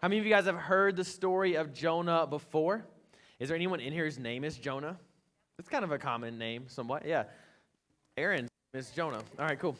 How many of you guys have heard the story of Jonah before? Is there anyone in here whose name is Jonah? It's kind of a common name, somewhat. Yeah. Aaron is Jonah. All right, cool.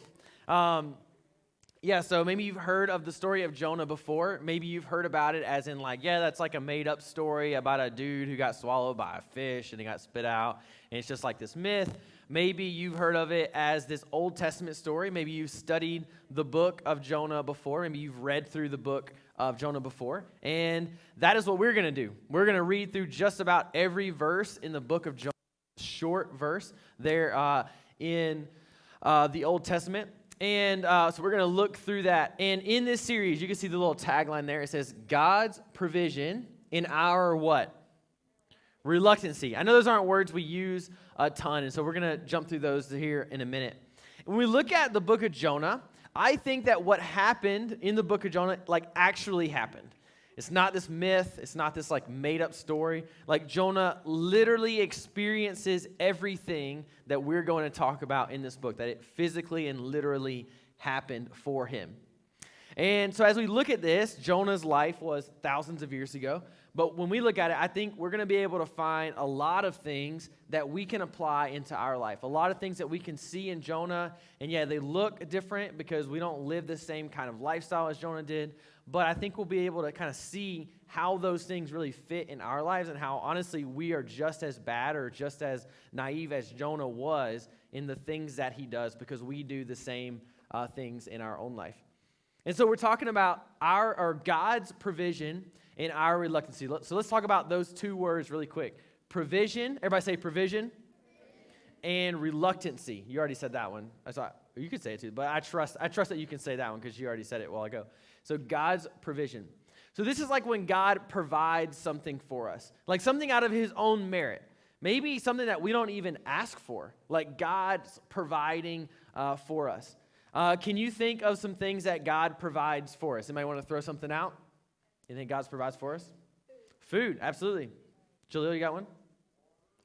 So maybe you've heard of the story of Jonah before. Maybe you've heard about it as in that's like a made-up story about a dude who got swallowed by a fish and he got spit out, and it's just like this myth. Maybe you've heard of it as this Old Testament story. Maybe you've studied the book of Jonah before. Maybe you've read through the book of Jonah before. And that is what we're going to do. We're going to read through just about every verse in the book of Jonah, short verse there in the Old Testament. And so we're going to look through that. And in this series, you can see the little tagline there. It says, God's provision in our what? Reluctancy. I know those aren't words we use a ton, and so we're going to jump through those here in a minute. When we look at the book of Jonah, I think that what happened in the book of Jonah actually happened. It's not this myth. It's not this made-up story. Jonah literally experiences everything that we're going to talk about in this book, that it physically and literally happened for him. And so as we look at this, Jonah's life was thousands of years ago. But when we look at it, I think we're going to be able to find a lot of things that we can apply into our life. A lot of things that we can see in Jonah. And yeah, they look different because we don't live the same kind of lifestyle as Jonah did. But I think we'll be able to kind of see how those things really fit in our lives and how, honestly, we are just as bad or just as naive as Jonah was in the things that he does because we do the same things in our own life. And so we're talking about our God's provision and our reluctancy. So let's talk about those two words really quick. Provision, everybody say provision, and reluctancy. You already said that one. I thought you could say it too, but I trust that you can say that one because you already said it a while ago. So God's provision. So this is like when God provides something for us, like something out of his own merit. Maybe something that we don't even ask for, like God's providing for us. Can you think of some things that God provides for us? Anybody want to throw something out? You think God provides for us? Food, absolutely. Jaleel, you got one?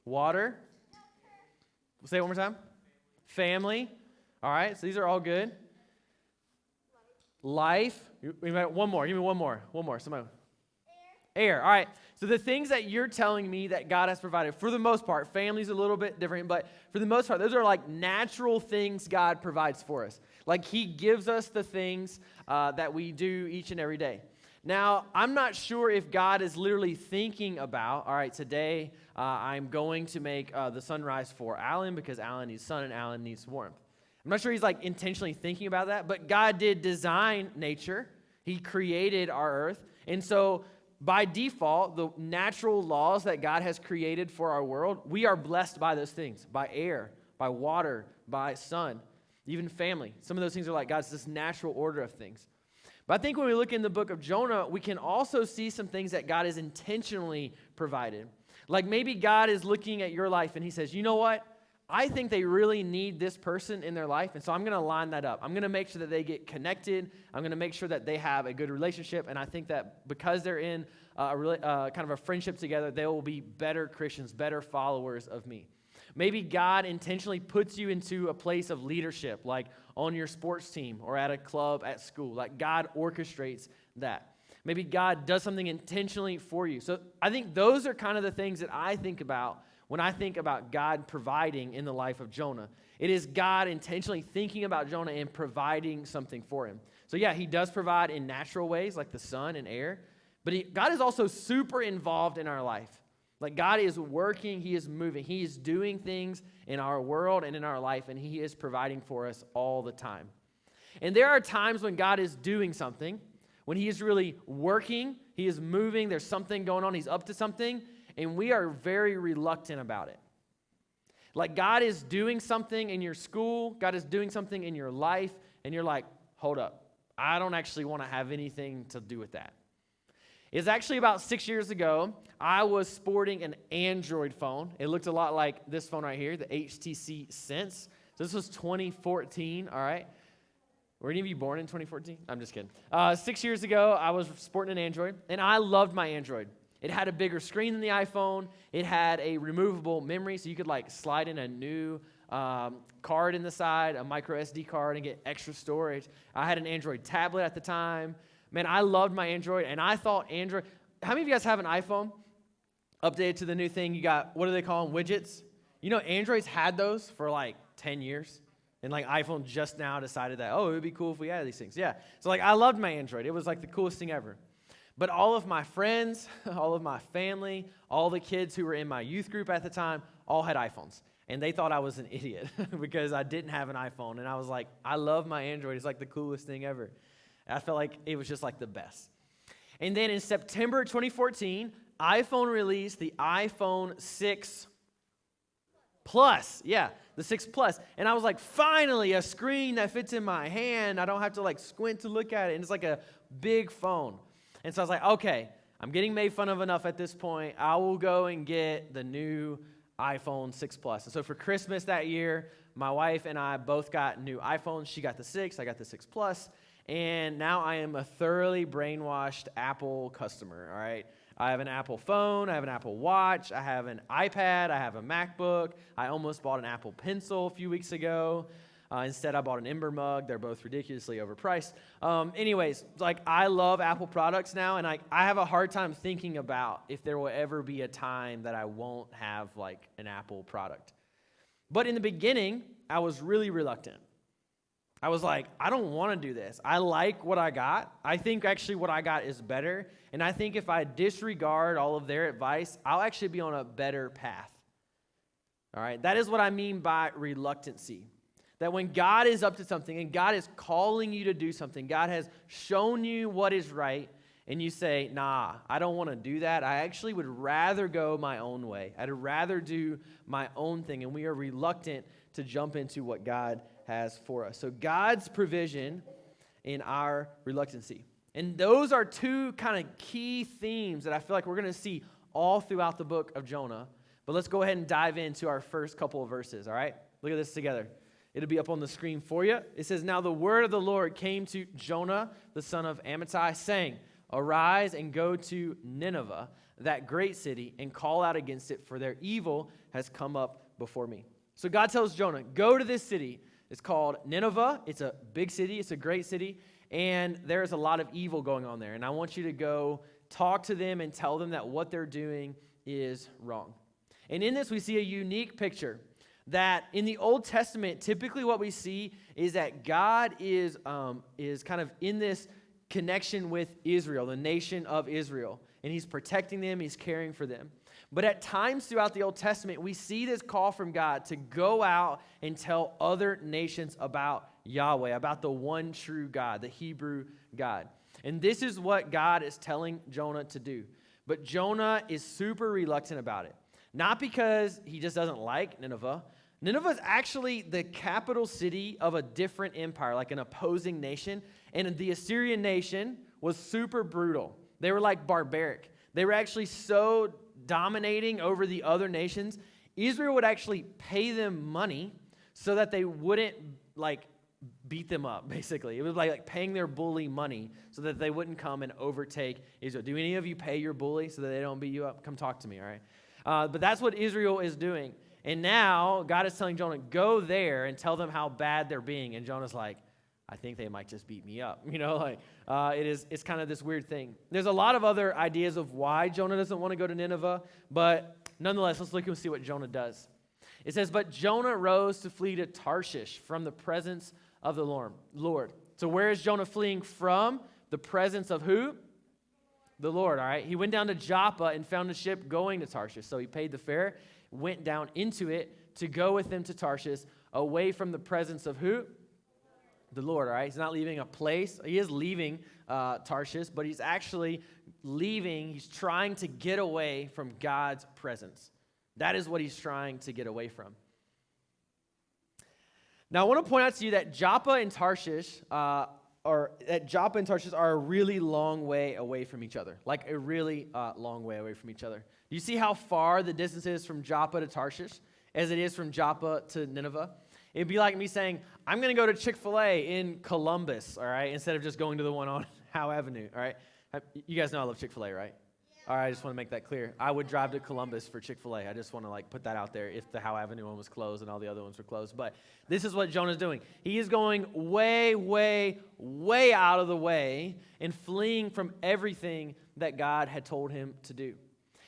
Water. Say it one more time. Family. All right, so these are all good. Life. One more. Give me one more. One more. Somebody. Air. All right. So the things that you're telling me that God has provided, for the most part, family's a little bit different, but for the most part, those are natural things God provides for us. He gives us the things that we do each and every day. Now, I'm not sure if God is literally thinking about, all right, today I'm going to make the sunrise for Alan because Alan needs sun and Alan needs warmth. I'm not sure he's intentionally thinking about that, but God did design nature. He created our earth. And so by default, the natural laws that God has created for our world, we are blessed by those things, by air, by water, by sun, even family. Some of those things are God's this natural order of things. But I think when we look in the book of Jonah, we can also see some things that God has intentionally provided. Maybe God is looking at your life and he says, you know what? I think they really need this person in their life, and so I'm going to line that up. I'm going to make sure that they get connected. I'm going to make sure that they have a good relationship, and I think that because they're in kind of a friendship together, they will be better Christians, better followers of me. Maybe God intentionally puts you into a place of leadership, like on your sports team or at a club at school. God orchestrates that. Maybe God does something intentionally for you. So I think those are kind of the things that I think about when I think about God providing in the life of Jonah. It is God intentionally thinking about Jonah and providing something for him. So yeah, he does provide in natural ways like the sun and air, but God is also super involved in our life. God is working, he is moving, he is doing things in our world and in our life, and he is providing for us all the time. And there are times when God is doing something, when he is really working, he is moving, there's something going on, he's up to something, and we are very reluctant about it. God is doing something in your school, God is doing something in your life, and you're like, hold up, I don't actually want to have anything to do with that. It's actually about 6 years ago, I was sporting an Android phone. It looked a lot like this phone right here, the HTC Sense. So this was 2014, all right? Were any of you born in 2014? I'm just kidding. 6 years ago, I was sporting an Android, and I loved my Android. It had a bigger screen than the iPhone. It had a removable memory, so you could slide in a new card in the side, a micro SD card, and get extra storage. I had an Android tablet at the time. Man, I loved my Android, and I thought Android. How many of you guys have an iPhone? Updated to the new thing, you got, what do they call them, widgets? You know, Androids had those for like 10 years. And like iPhone just now decided that, oh, it would be cool if we had these things. Yeah. So like I loved my Android. It was like the coolest thing ever. But all of my friends, all of my family, all the kids who were in my youth group at the time, all had iPhones. And they thought I was an idiot because I didn't have an iPhone. And I was like, I love my Android. It's like the coolest thing ever. I felt like it was just like the best. And then in September 2014, iPhone released the iPhone 6 Plus. Yeah, the 6 Plus. And I was like, finally, a screen that fits in my hand. I don't have to like squint to look at it. And it's like a big phone. And so I was like, okay, I'm getting made fun of enough at this point. I will go and get the new iPhone 6 Plus. And so for Christmas that year, my wife and I both got new iPhones. She got the 6, I got the 6 Plus. And now I am a thoroughly brainwashed Apple customer, all right? I have an Apple phone, I have an Apple Watch, I have an iPad, I have a MacBook. I almost bought an Apple Pencil a few weeks ago. Instead, I bought an Ember mug. They're both ridiculously overpriced. Anyways, like I love Apple products now, and I have a hard time thinking about if there will ever be a time that I won't have like an Apple product. But in the beginning, I was really reluctant. I was like, I don't want to do this. I like what I got. I think actually what I got is better. And I think if I disregard all of their advice, I'll actually be on a better path. All right, that is what I mean by reluctancy. That when God is up to something and God is calling you to do something, God has shown you what is right, and you say, nah, I don't want to do that. I actually would rather go my own way. I'd rather do my own thing, and we are reluctant to jump into what God has for us. So God's provision in our reluctancy. And those are two kind of key themes that I feel like we're going to see all throughout the book of Jonah. But let's go ahead and dive into our first couple of verses, all right? Look at this together. It'll be up on the screen for you. It says, now the word of the Lord came to Jonah, the son of Amittai, saying, arise and go to Nineveh, that great city, and call out against it, for their evil has come up before me. So God tells Jonah, go to this city. It's called Nineveh. It's a big city. It's a great city. And there's a lot of evil going on there. And I want you to go talk to them and tell them that what they're doing is wrong. And in this, we see a unique picture that in the Old Testament, typically what we see is that God is kind of in this connection with Israel, the nation of Israel. And he's protecting them. He's caring for them. But at times throughout the Old Testament, we see this call from God to go out and tell other nations about Yahweh, about the one true God, the Hebrew God. And this is what God is telling Jonah to do. But Jonah is super reluctant about it. Not because he just doesn't like Nineveh. Nineveh is actually the capital city of a different empire, like an opposing nation. And the Assyrian nation was super brutal. They were like barbaric. They were actually so dominating over the other nations. Israel would actually pay them money so that they wouldn't like beat them up, basically. It was like paying their bully money so that they wouldn't come and overtake Israel. Do any of you pay your bully so that they don't beat you up? Come talk to me, all right? But that's what Israel is doing. And now God is telling Jonah, go there and tell them how bad they're being. And Jonah's like, I think they might just beat me up. You know, like it's kind of this weird thing. There's a lot of other ideas of why Jonah doesn't want to go to Nineveh. But nonetheless, let's look and see what Jonah does. It says, but Jonah rose to flee to Tarshish from the presence of the Lord. So where is Jonah fleeing from? The presence of who? The Lord, all right? He went down to Joppa and found a ship going to Tarshish. So he paid the fare, went down into it to go with them to Tarshish, away from the presence of who? The Lord, all right? He's not leaving a place. He is leaving Tarshish, but he's actually leaving. He's trying to get away from God's presence. That is what he's trying to get away from. Now, I want to point out to you that Joppa and Tarshish are a really long way away from each other. Like a really long way away from each other. Do you see how far the distance is from Joppa to Tarshish as it is from Joppa to Nineveh? It'd be like me saying, I'm going to go to Chick-fil-A in Columbus, all right, instead of just going to the one on Howe Avenue, all right? You guys know I love Chick-fil-A, right? All right, I just want to make that clear. I would drive to Columbus for Chick-fil-A. I just want to put that out there if the Howe Avenue one was closed and all the other ones were closed. But this is what Jonah's doing. He is going way, way, way out of the way and fleeing from everything that God had told him to do.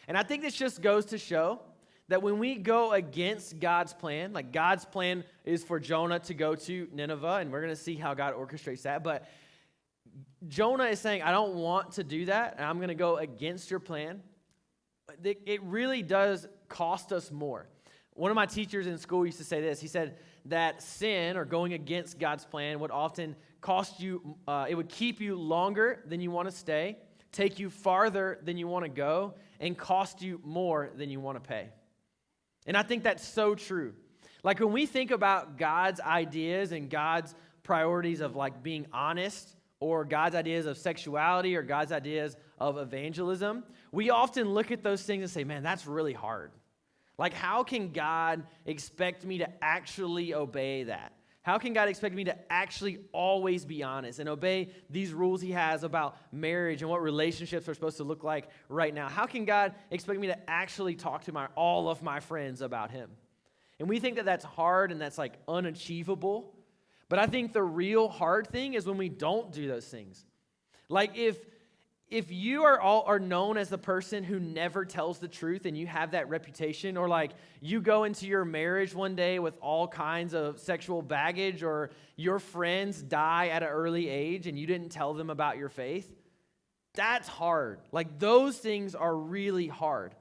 And I think this just goes to show that when we go against God's plan, like God's plan is for Jonah to go to Nineveh, and we're going to see how God orchestrates that, but Jonah is saying, I don't want to do that, and I'm going to go against your plan. It really does cost us more. One of my teachers in school used to say this. He said that sin, or going against God's plan, would often cost you, it would keep you longer than you want to stay, take you farther than you want to go, and cost you more than you want to pay. And I think that's so true. Like when we think about God's ideas and God's priorities of being honest, or God's ideas of sexuality, or God's ideas of evangelism, we often look at those things and say, man, that's really hard. Like, how can God expect me to actually obey that? How can God expect me to actually always be honest and obey these rules he has about marriage and what relationships are supposed to look like right now? How can God expect me to actually talk to all of my friends about him? And we think that that's hard and that's unachievable. But I think the real hard thing is when we don't do those things. Like if you are known as the person who never tells the truth and you have that reputation, or you go into your marriage one day with all kinds of sexual baggage, or your friends die at an early age and you didn't tell them about your faith, that's hard. Those things are really hard.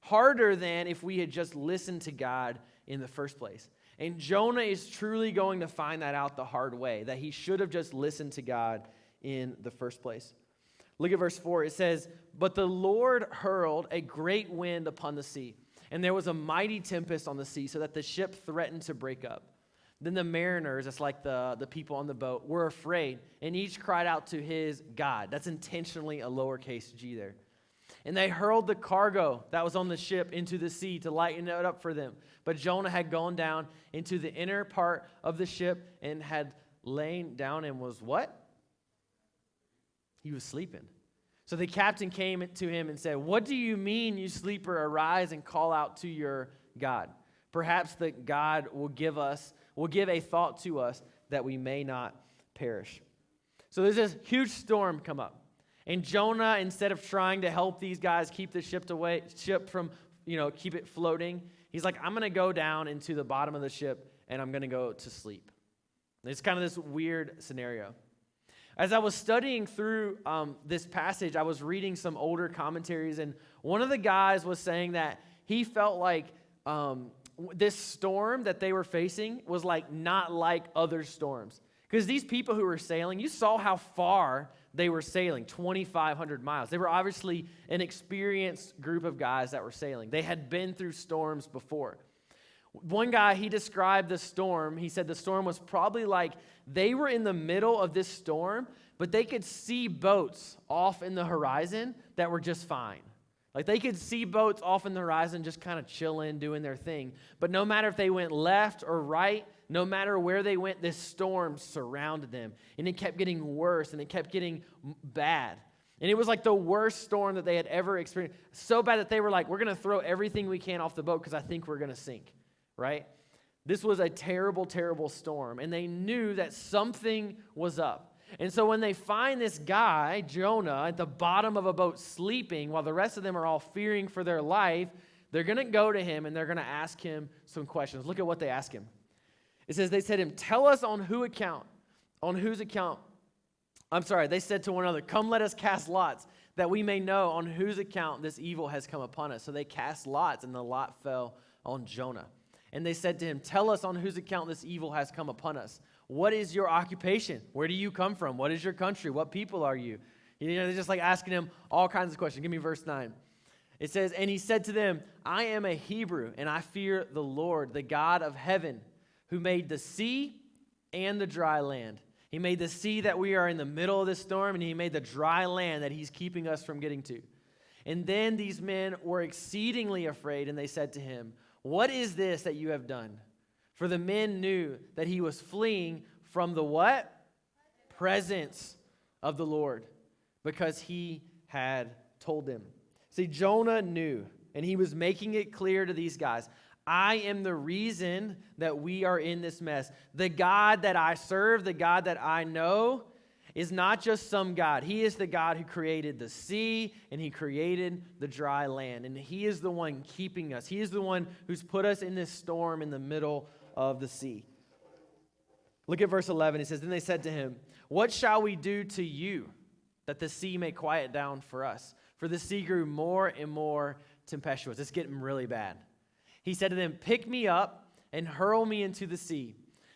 Harder than if we had just listened to God in the first place. And Jonah is truly going to find that out the hard way, that he should have just listened to God in the first place. Look at verse 4. It says, "But the Lord hurled a great wind upon the sea, and there was a mighty tempest on the sea, so that the ship threatened to break up. Then the mariners," that's the people on the boat, "were afraid, and each cried out to his God." That's intentionally a lowercase g there. "And they hurled the cargo that was on the ship into the sea to lighten it up for them. But Jonah had gone down into the inner part of the ship and had lain down and was" what? He was sleeping. "So the captain came to him and said, 'What do you mean, you sleeper? Arise and call out to your God. Perhaps that God will give a thought to us that we may not perish.'" So there's this huge storm come up. And Jonah, instead of trying to help these guys keep the ship from, keep it floating, he's like, I'm going to go down into the bottom of the ship and I'm going to go to sleep. And it's kind of this weird scenario. As I was studying through this passage, I was reading some older commentaries, and one of the guys was saying that he felt like this storm that they were facing was not like other storms. Because these people who were sailing, you saw how far they were sailing, 2,500 miles. They were obviously an experienced group of guys that were sailing. They had been through storms before. One guy, he described the storm. He said the storm was probably they were in the middle of this storm, but they could see boats off in the horizon that were just fine. They could see boats off in the horizon just kind of chilling, doing their thing. But no matter if they went left or right, no matter where they went, this storm surrounded them. And it kept getting worse, and it kept getting bad. And it was the worst storm that they had ever experienced. So bad that they were we're going to throw everything we can off the boat because I think we're going to sink, right? This was a terrible, terrible storm. And they knew that something was up. And so when they find this guy, Jonah, at the bottom of a boat sleeping, while the rest of them are all fearing for their life, they're going to go to him and they're going to ask him some questions. Look at what they ask him. It says, they said to him, "Tell us on whose account. They said to one another, 'Come, let us cast lots, that we may know on whose account this evil has come upon us.' So they cast lots, and the lot fell on Jonah. And they said to him, 'Tell us on whose account this evil has come upon us. What is your occupation? Where do you come from? What is your country? What people are you?'" They're just asking him all kinds of questions. Give me verse 9. It says, "And he said to them, 'I am a Hebrew, and I fear the Lord, the God of heaven, who made the sea and the dry land.'" He made the sea that we are in the middle of this storm, and he made the dry land that he's keeping us from getting to. "And then these men were exceedingly afraid, and they said to him, 'What is this that you have done?' For the men knew that he was fleeing from the" what? "Presence of the Lord, because he had told them." See, Jonah knew, and he was making it clear to these guys, I am the reason that we are in this mess. The God that I serve, the God that I know, is not just some God. He is the God who created the sea, and he created the dry land. And he is the one keeping us. He is the one who's put us in this storm in the middle of the sea. Look at verse 11. It says, then they said to him, what shall we do to you that the sea may quiet down for us? For the sea grew more and more tempestuous. It's getting really bad. He said to them, pick me up and hurl me into the sea.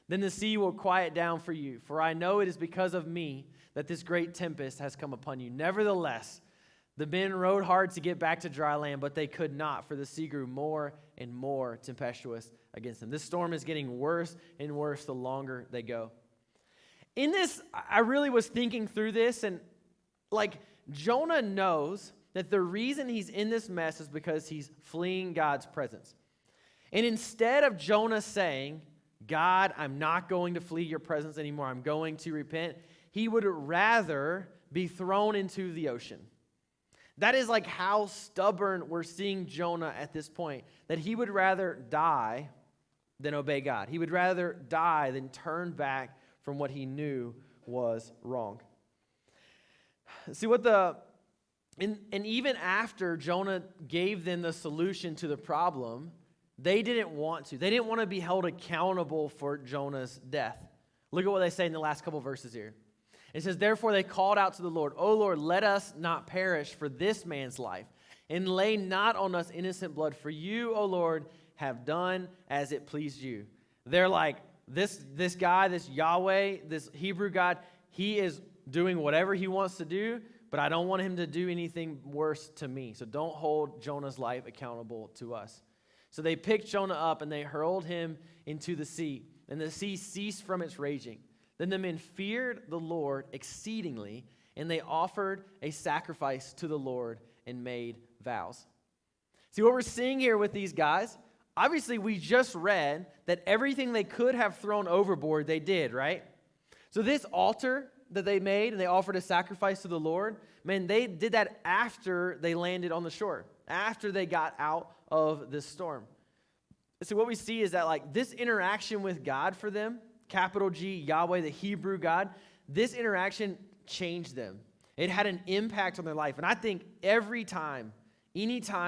Then the sea will quiet down for you. For I know it is because of me that this great tempest has come upon you. Nevertheless, the men rowed hard to get back to dry land, but they could not, for the sea grew more and more tempestuous against them. This storm is getting worse and worse the longer they go. In this, I really was thinking through this, and Jonah knows that the reason he's in this mess is because he's fleeing God's presence. And instead of Jonah saying, God, I'm not going to flee your presence anymore, I'm going to repent, he would rather be thrown into the ocean. That is how stubborn we're seeing Jonah at this point, that he would rather die than obey God. He would rather die than turn back from what he knew was wrong. See and even after Jonah gave them the solution to the problem, they didn't want to. They didn't want to be held accountable for Jonah's death. Look at what they say in the last couple verses here. It says, therefore they called out to the Lord, O Lord, let us not perish for this man's life, and lay not on us innocent blood, for you, O Lord, have done as it pleased you. They're like, this guy, this Yahweh, this Hebrew God, he is doing whatever he wants to do, but I don't want him to do anything worse to me. So don't hold Jonah's life accountable to us. So they picked Jonah up and they hurled him into the sea, and the sea ceased from its raging. Then the men feared the Lord exceedingly, and they offered a sacrifice to the Lord and made vows. See what we're seeing here with these guys? Obviously, we just read that everything they could have thrown overboard, they did, right? So this altar that they made and they offered a sacrifice to the Lord, man, they did that after they landed on the shore, after they got out of this storm. So what we see is that this interaction with God for them, capital G, Yahweh, the Hebrew God, this interaction changed them. It had an impact on their life. And I think any time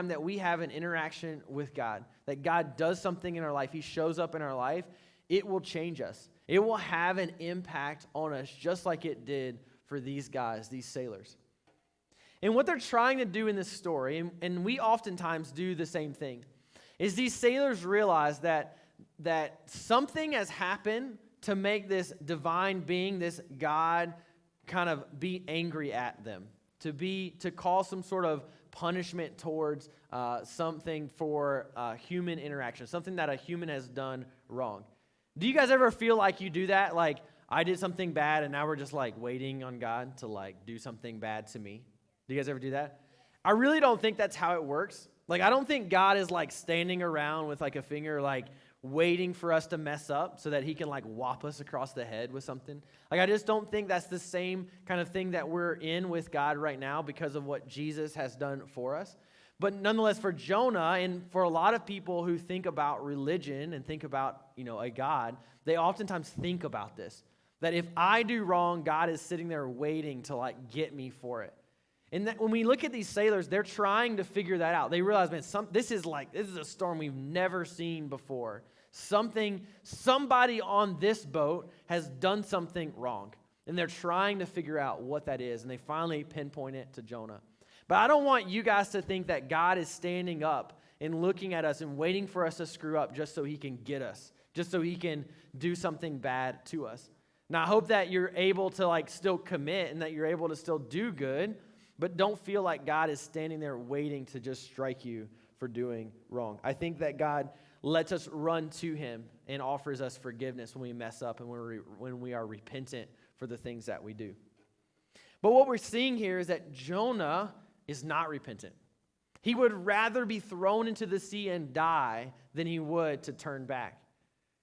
that we have an interaction with God, that God does something in our life, he shows up in our life, it will change us. It will have an impact on us just like it did for these guys, these sailors. And what they're trying to do in this story, and we oftentimes do the same thing, is these sailors realize that something has happened to make this divine being, this God, kind of be angry at them, to cause some sort of punishment towards something for human interaction, something that a human has done wrong. Do you guys ever feel like you do that? I did something bad and now we're just waiting on God to do something bad to me. Do you guys ever do that? I really don't think that's how it works. I don't think God is standing around with a finger waiting for us to mess up so that he can whop us across the head with something. I just don't think that's the same kind of thing that we're in with God right now because of what Jesus has done for us. But nonetheless, for Jonah and for a lot of people who think about religion and think about, a God, they oftentimes think about this. That if I do wrong, God is sitting there waiting to get me for it. And that when we look at these sailors, they're trying to figure that out. They realize, man, this is a storm we've never seen before. Somebody on this boat has done something wrong. And they're trying to figure out what that is. And they finally pinpoint it to Jonah. But I don't want you guys to think that God is standing up and looking at us and waiting for us to screw up just so he can get us, just so he can do something bad to us. Now, I hope that you're able to still commit and that you're able to still do good, but don't feel like God is standing there waiting to just strike you for doing wrong. I think that God lets us run to him and offers us forgiveness when we mess up and when we are repentant for the things that we do. But what we're seeing here is that Jonah is not repentant. He would rather be thrown into the sea and die than he would to turn back.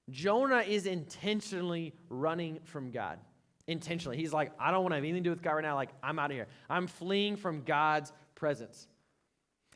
Jonah is intentionally running from God. Intentionally. He's I don't want to have anything to do with God right now. I'm out of here. I'm fleeing from God's presence.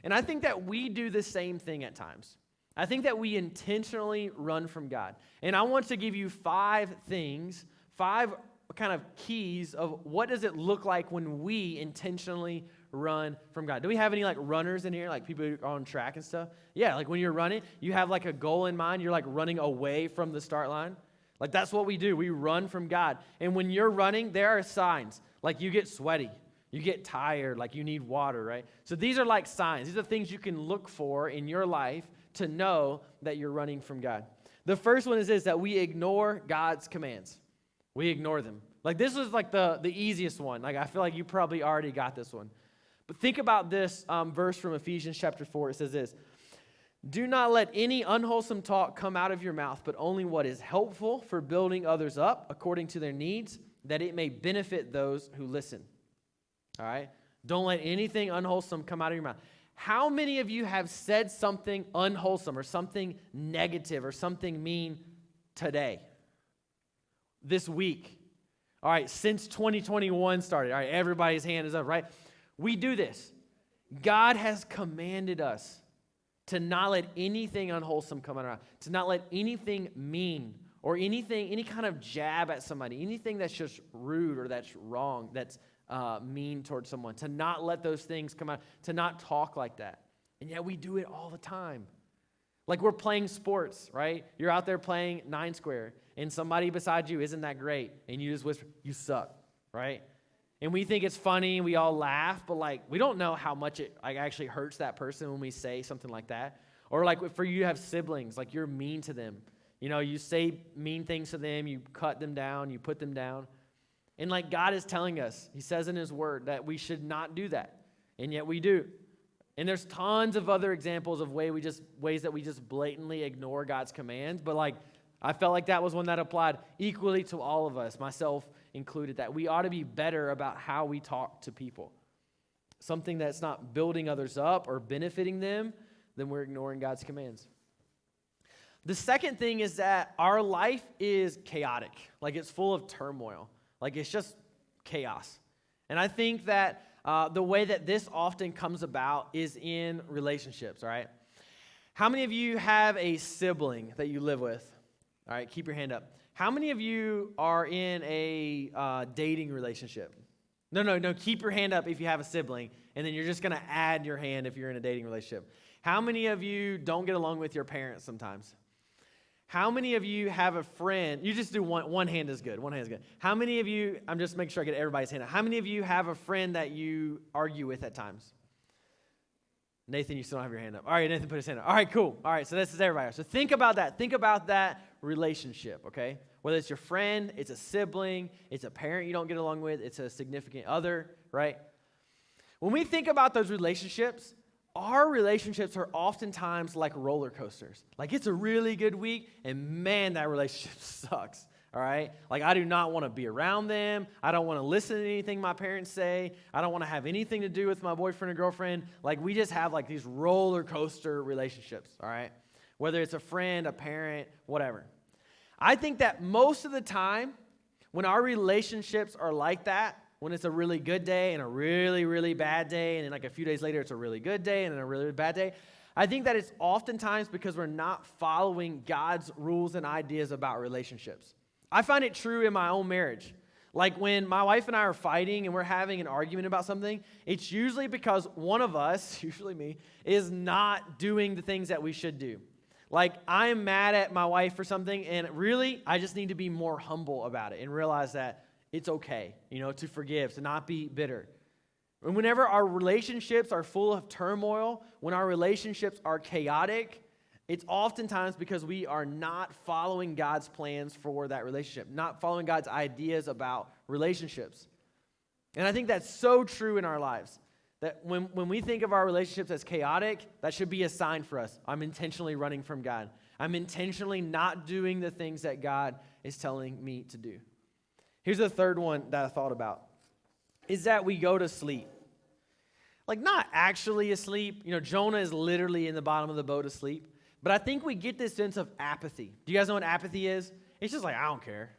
And I think that we do the same thing at times. I think that we intentionally run from God. And I want to give you 5 things, 5 kind of keys of what does it look like when we intentionally run from God. Do we have any like runners in here, like people who are on track and stuff? Yeah, like when you're running, you have like a goal in mind. You're like running away from the start line. Like that's what we do. We run from God. And when you're running, there are signs. Like you get sweaty. You get tired, like you need water, right? So these are like signs. These are things you can look for in your life to know that you're running from God. The first one is this, that we ignore God's commands. We ignore them. Like this was like the easiest one. Like I feel like you probably already got this one. But think about this verse from Ephesians chapter 4. It says this, do not let any unwholesome talk come out of your mouth, but only what is helpful for building others up according to their needs, that it may benefit those who listen. All right? Don't let anything unwholesome come out of your mouth. How many of you have said something unwholesome or something negative or something mean today? This week? All right, since 2021 started. All right, everybody's hand is up, right? We do this. God has commanded us to not let anything unwholesome come out of our mouth, to not let anything mean or anything, any kind of jab at somebody, anything that's just rude or that's wrong, that's mean towards someone, to not let those things come out, to not talk like that. And yet we do it all the time. Like we're playing sports, right? You're out there playing 9 square, and somebody beside you isn't that great, and you just whisper, you suck, right? And we think it's funny, and we all laugh, but like we don't know how much it like actually hurts that person when we say something like that. Or like for you to have siblings, like you're mean to them. You know, you say mean things to them, you cut them down, you put them down. And like God is telling us, he says in his word that we should not do that. And yet we do. And there's tons of other examples of ways that we just blatantly ignore God's commands. But like, I felt like that was one that applied equally to all of us, myself included, that we ought to be better about how we talk to people. Something that's not building others up or benefiting them, then we're ignoring God's commands. The second thing is that our life is chaotic. Like it's full of turmoil. Like it's just chaos. And I think that the way that this often comes about is in relationships, all right? How many of you have a sibling that you live with? All right, keep your hand up. How many of you are in a dating relationship? No, keep your hand up if you have a sibling, and then you're just going to add your hand if you're in a dating relationship. How many of you don't get along with your parents sometimes? How many of you have a friend? You just do one hand is good. One hand is good. How many of you, I'm just making sure I get everybody's hand up. How many of you have a friend that you argue with at times? Nathan, you still don't have your hand up. All right, Nathan put his hand up. All right, cool. All right, so this is everybody. So think about that. Think about that relationship, okay? Whether it's your friend, it's a sibling, it's a parent you don't get along with, it's a significant other, right? When we think about those relationships, our relationships are oftentimes like roller coasters. Like it's a really good week, and man, that relationship sucks, all right? Like I do not want to be around them. I don't want to listen to anything my parents say. I don't want to have anything to do with my boyfriend or girlfriend. Like we just have like these roller coaster relationships, all right? Whether it's a friend, a parent, whatever. I think that most of the time, when our relationships are like that, when it's a really good day and a really, really bad day, and then like a few days later, it's a really good day and then a really bad day, I think that it's oftentimes because we're not following God's rules and ideas about relationships. I find it true in my own marriage. Like when my wife and I are fighting and we're having an argument about something, it's usually because one of us, usually me, is not doing the things that we should do. Like I'm mad at my wife for something, and really, I just need to be more humble about it and realize that it's okay, to forgive, to not be bitter. And whenever our relationships are full of turmoil, when our relationships are chaotic, it's oftentimes because we are not following God's plans for that relationship, not following God's ideas about relationships. And I think that's so true in our lives, that when we think of our relationships as chaotic, that should be a sign for us. I'm intentionally running from God. I'm intentionally not doing the things that God is telling me to do. Here's the third one that I thought about, is that we go to sleep. Like not actually asleep. Jonah is literally in the bottom of the boat asleep. But I think we get this sense of apathy. Do you guys know what apathy is? It's just like, I don't care.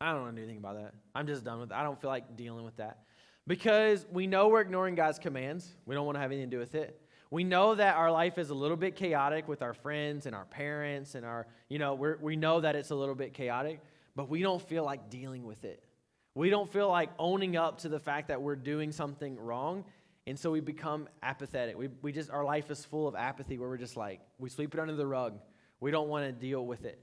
I don't want to do anything about that. I'm just done with it. I don't feel like dealing with that. Because we know we're ignoring God's commands. We don't want to have anything to do with it. We know that our life is a little bit chaotic with our friends and our parents and we know that it's a little bit chaotic, but we don't feel like dealing with it. We don't feel like owning up to the fact that we're doing something wrong, and so we become apathetic. Our life is full of apathy where we're just like, we sweep it under the rug. We don't want to deal with it.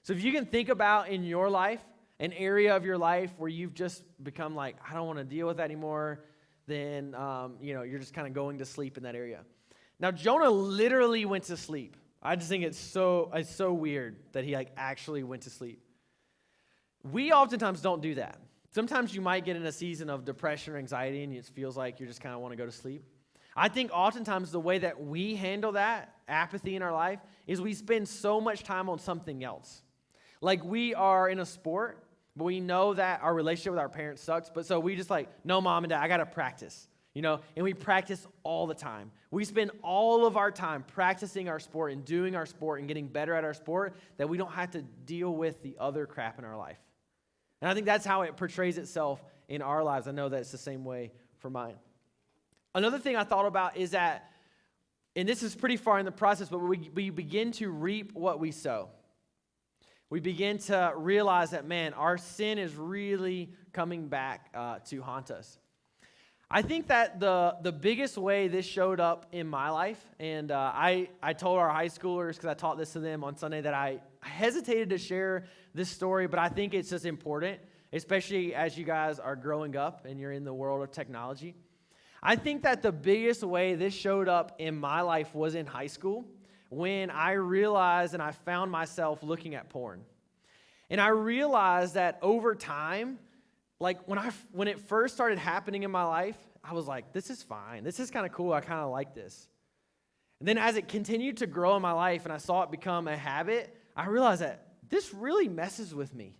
So if you can think about in your life, an area of your life where you've just become like, I don't want to deal with that anymore, then you're just kind of going to sleep in that area. Now, Jonah literally went to sleep. I just think it's so weird that he actually went to sleep. We oftentimes don't do that. Sometimes you might get in a season of depression or anxiety and it feels like you just kind of want to go to sleep. I think oftentimes the way that we handle that apathy in our life is we spend so much time on something else. Like we are in a sport, but we know that our relationship with our parents sucks, but so we just no, Mom and Dad, I got to practice. And we practice all the time. We spend all of our time practicing our sport and doing our sport and getting better at our sport that we don't have to deal with the other crap in our life. And I think that's how it portrays itself in our lives. I know that it's the same way for mine. Another thing I thought about is that, and this is pretty far in the process, but we begin to reap what we sow. We begin to realize that, man, our sin is really coming back to haunt us. I think that the biggest way this showed up in my life, and I told our high schoolers, because I taught this to them on Sunday, that I hesitated to share this story, but I think it's just important, especially as you guys are growing up and you're in the world of technology. I think that the biggest way this showed up in my life was in high school, when I realized and I found myself looking at porn. And I realized that over time, when it first started happening in my life, I was like, this is fine. This is kind of cool. I kind of like this. And then as it continued to grow in my life and I saw it become a habit, I realized that this really messes with me.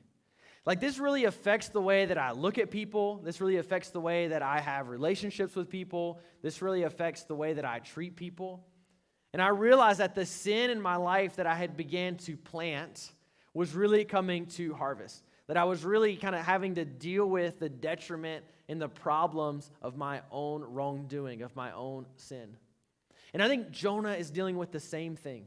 This really affects the way that I look at people. This really affects the way that I have relationships with people. This really affects the way that I treat people. And I realized that the sin in my life that I had began to plant was really coming to harvest. That I was really kind of having to deal with the detriment and the problems of my own wrongdoing, of my own sin. And I think Jonah is dealing with the same thing.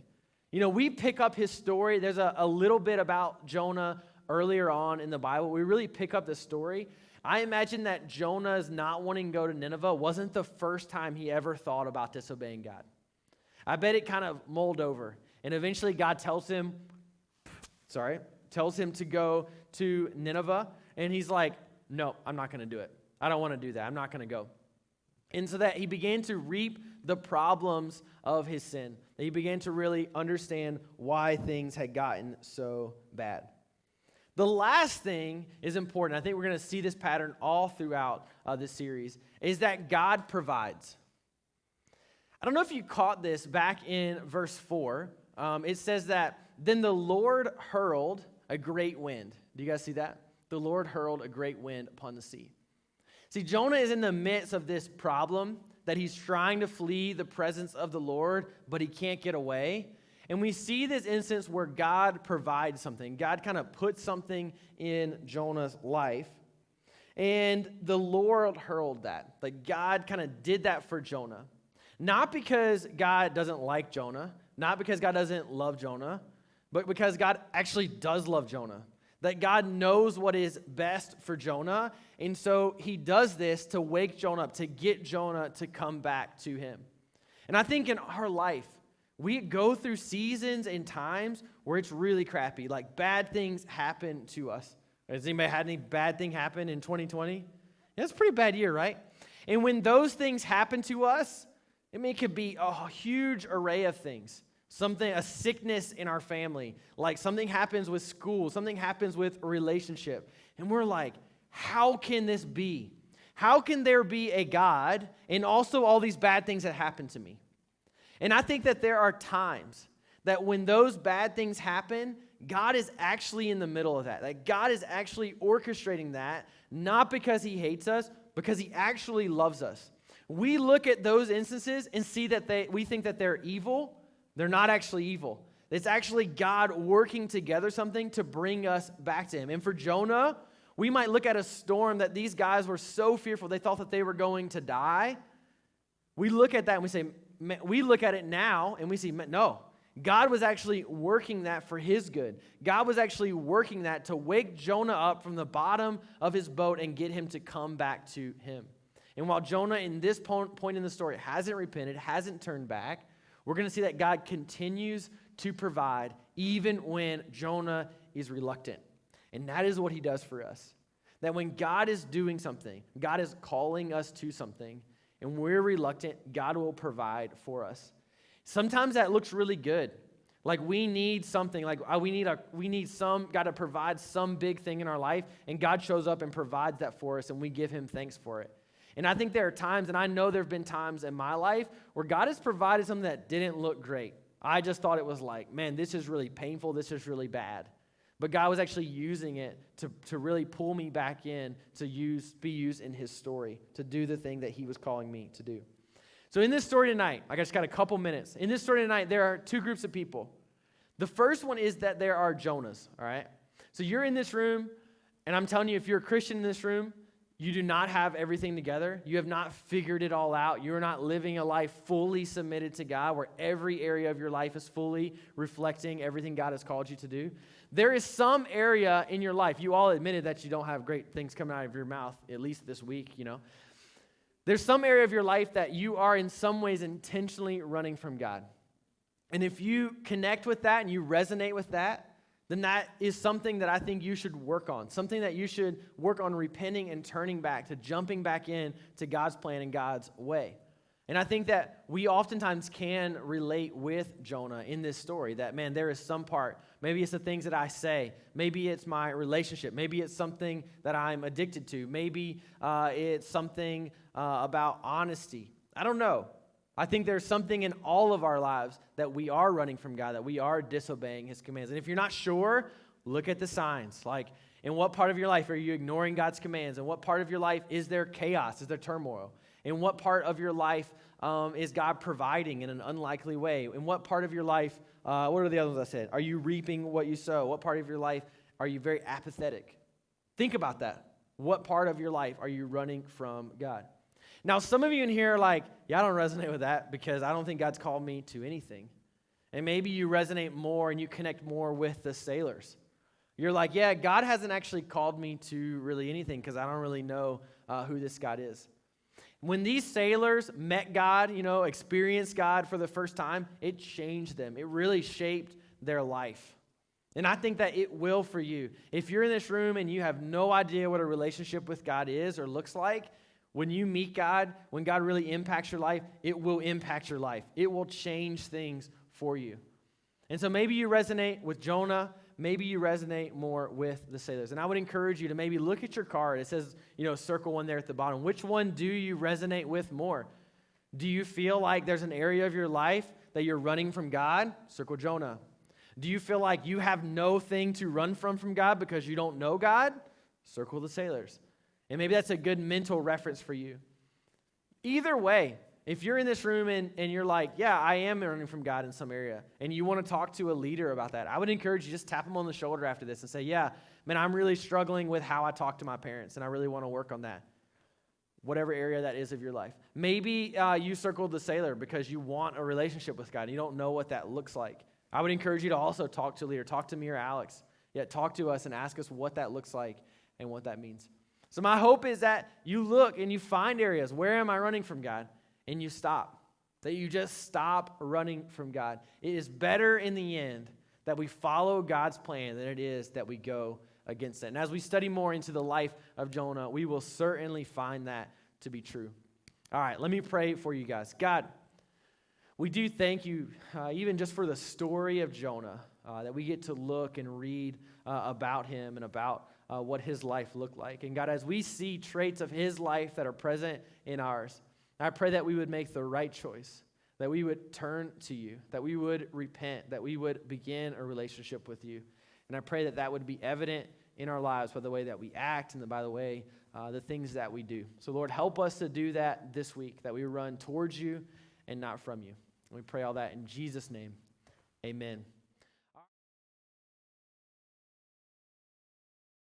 We pick up his story. There's a little bit about Jonah earlier on in the Bible. We really pick up the story. I imagine that Jonah's not wanting to go to Nineveh wasn't the first time he ever thought about disobeying God. I bet it kind of mulled over. And eventually God tells him to go to Nineveh. And he's like, no, I'm not going to do it. I don't want to do that. I'm not going to go. And so that he began to reap the problems of his sin. That he began to really understand why things had gotten so bad. The last thing is important. I think we're going to see this pattern all throughout this series, is that God provides. I don't know if you caught this back in verse 4. It says that, then the Lord hurled a great wind. Do you guys see that? The Lord hurled a great wind upon the sea. See, Jonah is in the midst of this problem that he's trying to flee the presence of the Lord, but he can't get away. And we see this instance where God provides something. God kind of puts something in Jonah's life. And the Lord hurled that. God kind of did that for Jonah. Not because God doesn't like Jonah, not because God doesn't love Jonah, but because God actually does love Jonah. That God knows what is best for Jonah, and so he does this to wake Jonah up, to get Jonah to come back to him. And I think in our life, we go through seasons and times where it's really crappy, bad things happen to us. Has anybody had any bad thing happen in 2020? Yeah, it's a pretty bad year, right? And when those things happen to us, it could be a huge array of things. A sickness in our family, something happens with school, something happens with a relationship. And we're like, how can this be? How can there be a God and also all these bad things that happen to me? And I think that there are times that when those bad things happen, God is actually in the middle of that. That God is actually orchestrating that, not because he hates us, because he actually loves us. We look at those instances and see that we think that they're evil. They're not actually evil. It's actually God working together something to bring us back to him. And for Jonah, we might look at a storm that these guys were so fearful, they thought that they were going to die. We look at that and we say, we look at it now and we see, no, God was actually working that for his good. God was actually working that to wake Jonah up from the bottom of his boat and get him to come back to him. And while Jonah in this point in the story hasn't repented, hasn't turned back, we're going to see that God continues to provide even when Jonah is reluctant. And that is what he does for us. That when God is doing something, God is calling us to something, and we're reluctant, God will provide for us. Sometimes that looks really good. Like we need something, like we need God to provide some big thing in our life, and God shows up and provides that for us, and we give him thanks for it. And I think there are times, and I know there have been times in my life where God has provided something that didn't look great. I just thought it was like, man, this is really painful, this is really bad. But God was actually using it to really pull me back in, to be used in his story, to do the thing that he was calling me to do. So in this story tonight, I just got a couple minutes. In this story tonight, there are two groups of people. The first one is that there are Jonahs, all right? So you're in this room, and I'm telling you, if you're a Christian in this room, you do not have everything together. You have not figured it all out. You are not living a life fully submitted to God, where every area of your life is fully reflecting everything God has called you to do. There is some area in your life, you all admitted that you don't have great things coming out of your mouth, at least this week, There's some area of your life that you are in some ways intentionally running from God. And if you connect with that and you resonate with that, then that is something that I think you should work on. Something that you should work on repenting and turning back, to jumping back in to God's plan and God's way. And I think that we oftentimes can relate with Jonah in this story, that, man, there is some part, maybe it's the things that I say, maybe it's my relationship, maybe it's something that I'm addicted to, maybe it's something about honesty. I don't know. I think there's something in all of our lives that we are running from God, that we are disobeying his commands. And if you're not sure, look at the signs. Like, in what part of your life are you ignoring God's commands? In what part of your life is there chaos? Is there turmoil? In what part of your life is God providing in an unlikely way? In what part of your life, what are the other ones I said? Are you reaping what you sow? What part of your life are you very apathetic? Think about that. What part of your life are you running from God? Now, some of you in here are like, yeah, I don't resonate with that because I don't think God's called me to anything. And maybe you resonate more and you connect more with the sailors. You're like, yeah, God hasn't actually called me to really anything because I don't really know who this God is. When these sailors met God, experienced God for the first time, it changed them. It really shaped their life. And I think that it will for you. If you're in this room and you have no idea what a relationship with God is or looks like, when you meet God, when God really impacts your life, it will impact your life. It will change things for you. And so maybe you resonate with Jonah. Maybe you resonate more with the sailors. And I would encourage you to maybe look at your card. It says, circle one there at the bottom. Which one do you resonate with more? Do you feel like there's an area of your life that you're running from God? Circle Jonah. Do you feel like you have no thing to run from God because you don't know God? Circle the sailors. And maybe that's a good mental reference for you. Either way, if you're in this room and you're like, yeah, I am running from God in some area, and you want to talk to a leader about that, I would encourage you just tap them on the shoulder after this and say, yeah, man, I'm really struggling with how I talk to my parents, and I really want to work on that. Whatever area that is of your life. Maybe you circled the sailor because you want a relationship with God, and you don't know what that looks like. I would encourage you to also talk to a leader. Talk to me or Alex. Yeah, talk to us and ask us what that looks like and what that means. So my hope is that you look and you find areas, where am I running from God? And you stop. That you just stop running from God. It is better in the end that we follow God's plan than it is that we go against it. And as we study more into the life of Jonah, we will certainly find that to be true. All right, let me pray for you guys. God, we do thank you even just for the story of Jonah, that we get to look and read about him and about what his life looked like. And God, as we see traits of his life that are present in ours, I pray that we would make the right choice, that we would turn to you, that we would repent, that we would begin a relationship with you. And I pray that that would be evident in our lives by the way that we act and by the way, the things that we do. So Lord, help us to do that this week, that we run towards you and not from you. And we pray all that in Jesus' name. Amen.